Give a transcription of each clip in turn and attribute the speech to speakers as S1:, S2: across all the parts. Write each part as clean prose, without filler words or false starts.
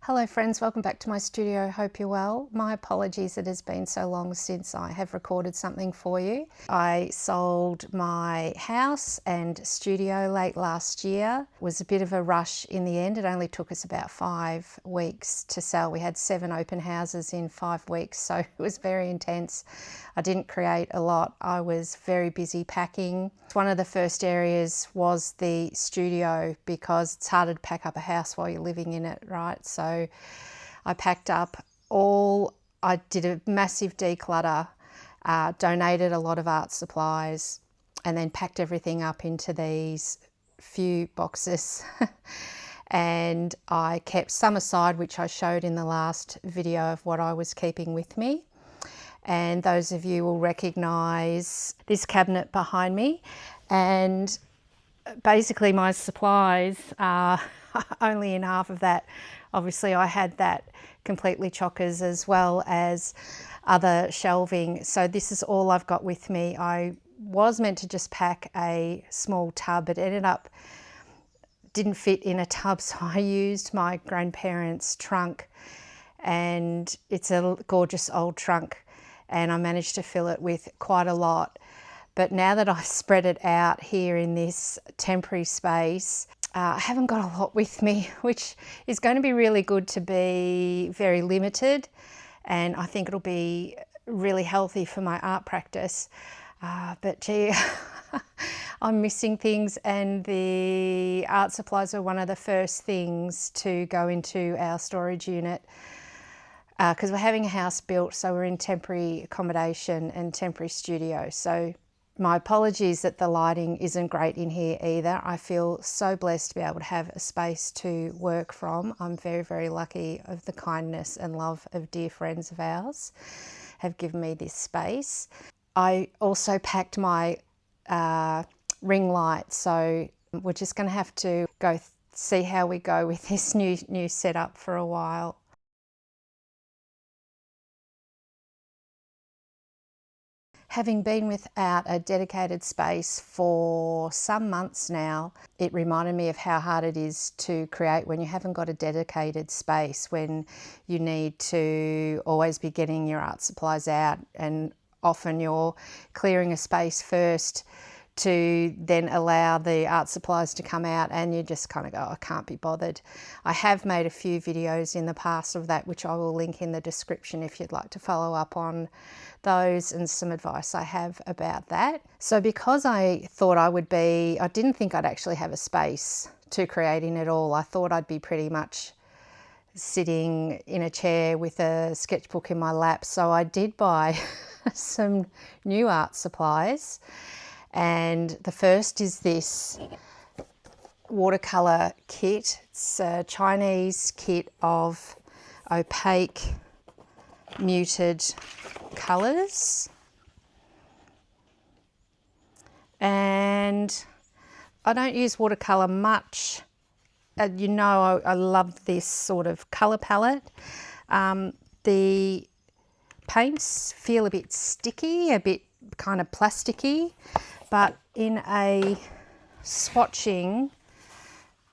S1: Hello friends, welcome back to my studio. Hope you're well. My apologies, it has been so long since I have recorded something for you. I sold my house and studio late last year. It was a bit of a rush in the end. It only took us about 5 weeks to sell. We had 7 open houses in 5 weeks, so it was very intense. I didn't create a lot. I was very busy packing. One of the first areas was the studio because it's harder to pack up a house while you're living in it, right? So I packed up I did a massive declutter, donated a lot of art supplies, and then packed everything up into these few boxes. And I kept some aside, which I showed in the last video of what I was keeping with me. And those of you will recognize this cabinet behind me. And basically my supplies are only in half of that. Obviously I had that completely chockers as well as other shelving. So this is all I've got with me. I was meant to just pack a small tub, but ended up didn't fit in a tub, so I used my grandparents' trunk, and it's a gorgeous old trunk, and I managed to fill it with quite a lot. But now that I've spread it out here in this temporary space, I haven't got a lot with me, which is going to be really good to be very limited, and I think it'll be really healthy for my art practice. But gee, I'm missing things, and the art supplies were one of the first things to go into our storage unit because we're having a house built, so we're in temporary accommodation and temporary studio. So my apologies that the lighting isn't great in here either. I feel so blessed to be able to have a space to work from. I'm very, very lucky of the kindness and love of dear friends of ours have given me this space. I also packed my ring light, so we're just going to have to see how we go with this new setup for a while. Having been without a dedicated space for some months now, it reminded me of how hard it is to create when you haven't got a dedicated space, when you need to always be getting your art supplies out, and often you're clearing a space first to then allow the art supplies to come out, and you just kind of go, I can't be bothered. I have made a few videos in the past of that, which I will link in the description if you'd like to follow up on those and some advice I have about that. So because I thought I didn't think I'd actually have a space to create in at all. I thought I'd be pretty much sitting in a chair with a sketchbook in my lap. So I did buy some new art supplies. And the first is this watercolor kit. It's a Chinese kit of opaque muted colors. And I don't use watercolor much. You know, I love this sort of color palette. The paints feel a bit sticky, a bit kind of plasticky, but in a swatching,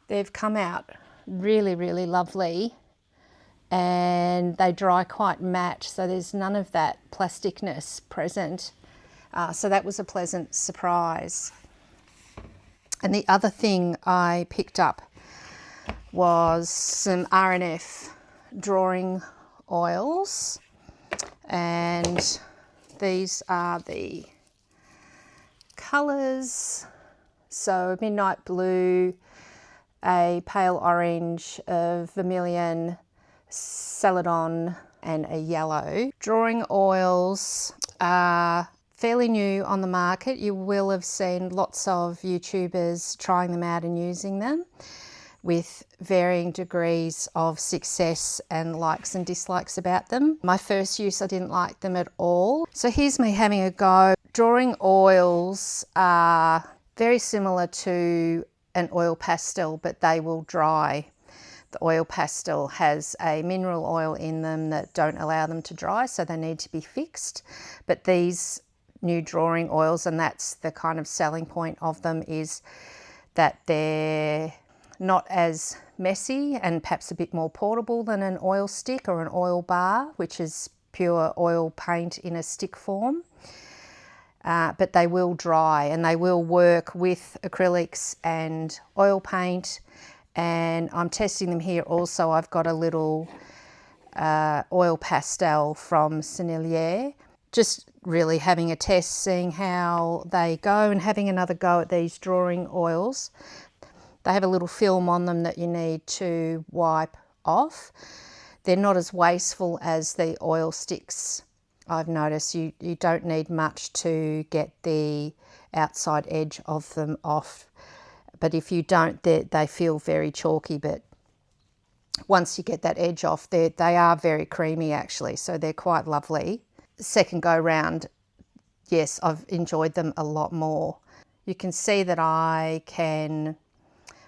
S1: they've come out really, really lovely, and they dry quite matte, so there's none of that plasticness present. So that was a pleasant surprise. And the other thing I picked up was some R&F drawing oils, and these are the colours. So midnight blue, a pale orange, a vermilion, celadon, and a yellow. Drawing oils are fairly new on the market. You will have seen lots of YouTubers trying them out and using them with varying degrees of success and likes and dislikes about them. My first use, I didn't like them at all. So here's me having a go. Drawing oils are very similar to an oil pastel, but they will dry. The oil pastel has a mineral oil in them that don't allow them to dry, so they need to be fixed. But these new drawing oils, and that's the kind of selling point of them, is that they're not as messy and perhaps a bit more portable than an oil stick or an oil bar, which is pure oil paint in a stick form. But they will dry and they will work with acrylics and oil paint. And I'm testing them here also. I've got a little oil pastel from Sennelier. Just really having a test, seeing how they go and having another go at these drawing oils. They have a little film on them that you need to wipe off. They're not as wasteful as the oil sticks. I've noticed you don't need much to get the outside edge of them off. But if you don't, they feel very chalky. But once you get that edge off, they are very creamy actually. So they're quite lovely. Second go round, yes, I've enjoyed them a lot more. You can see that I can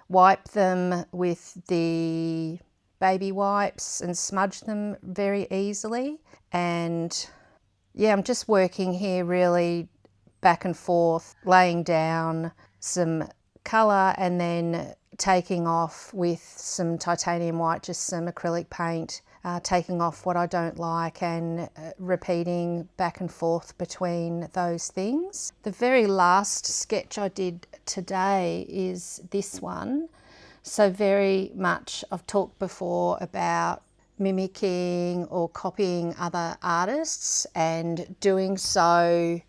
S1: wipe them with the baby wipes and smudge them very easily. And yeah, I'm just working here really back and forth, laying down some colour and then taking off with some titanium white, just some acrylic paint, taking off what I don't like and repeating back and forth between those things. The very last sketch I did today is this one. So very much, I've talked before about mimicking or copying other artists and doing so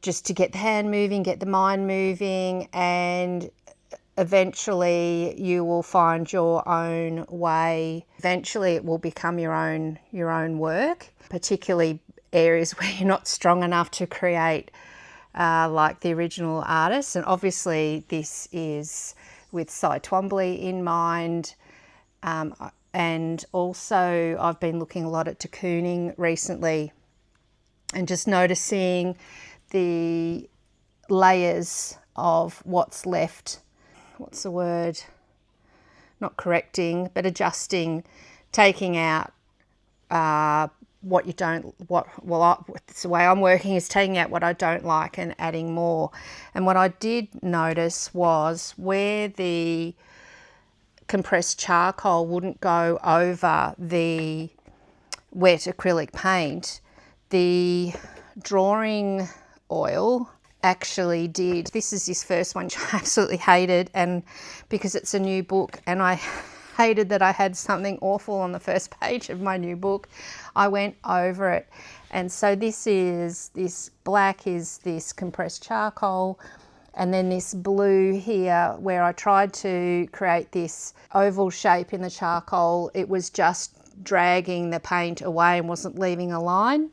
S1: just to get the hand moving, get the mind moving, and eventually you will find your own way. Eventually it will become your own work, particularly areas where you're not strong enough to create like the original artist. And obviously this is with Cy Twombly in mind. And also I've been looking a lot at de Kooning recently and just noticing the layers of what's left. What's the word? Not correcting, but adjusting, taking out what you don't, it's the way I'm working is taking out what I don't like and adding more. And what I did notice was where the compressed charcoal wouldn't go over the wet acrylic paint, the drawing oil actually did. This is his first one, which I absolutely hated, and because it's a new book and I hated that I had something awful on the first page of my new book, I went over it. And so this black is this compressed charcoal, and then this blue here where I tried to create this oval shape in the charcoal, it was just dragging the paint away and wasn't leaving a line.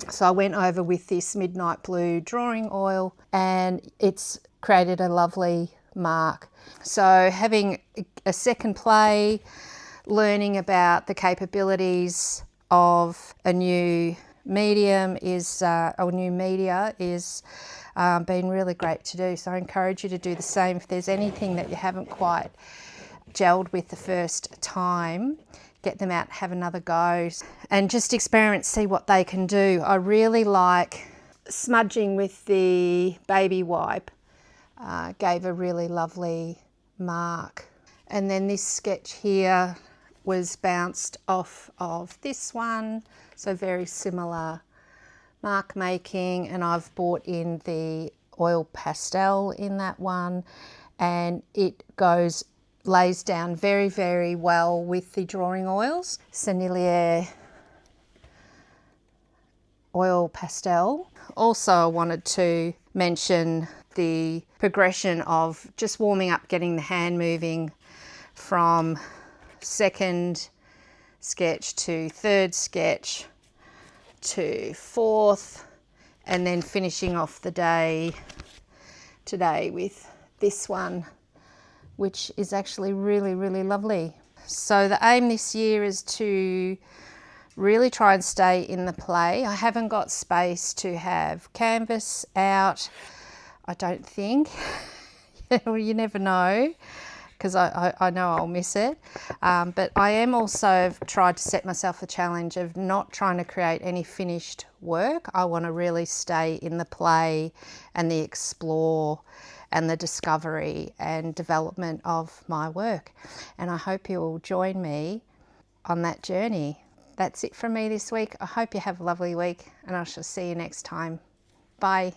S1: So I went over with this midnight blue drawing oil and it's created a lovely mark. So having a second play, learning about the capabilities of a new medium is, or new media is been really great to do. So I encourage you to do the same. If there's anything that you haven't quite gelled with the first time, get them out, have another go and just experiment, see what they can do. I really like smudging with the baby wipe, gave a really lovely mark. And then this sketch here was bounced off of this one, so very similar mark making, and I've brought in the oil pastel in that one and it lays down very, very well with the drawing oils. Sennelier oil pastel. Also, I wanted to mention the progression of just warming up, getting the hand moving from second sketch to third sketch to fourth, and then finishing off the day today with this one, which is actually really, really lovely. So the aim this year is to really try and stay in the play. I haven't got space to have canvas out, I don't think. Well, you never know, because I know I'll miss it. But I am also tried to set myself a challenge of not trying to create any finished work. I want to really stay in the play and the explore and the discovery and development of my work. And I hope you will join me on that journey. That's it from me this week. I hope you have a lovely week, and I shall see you next time. Bye.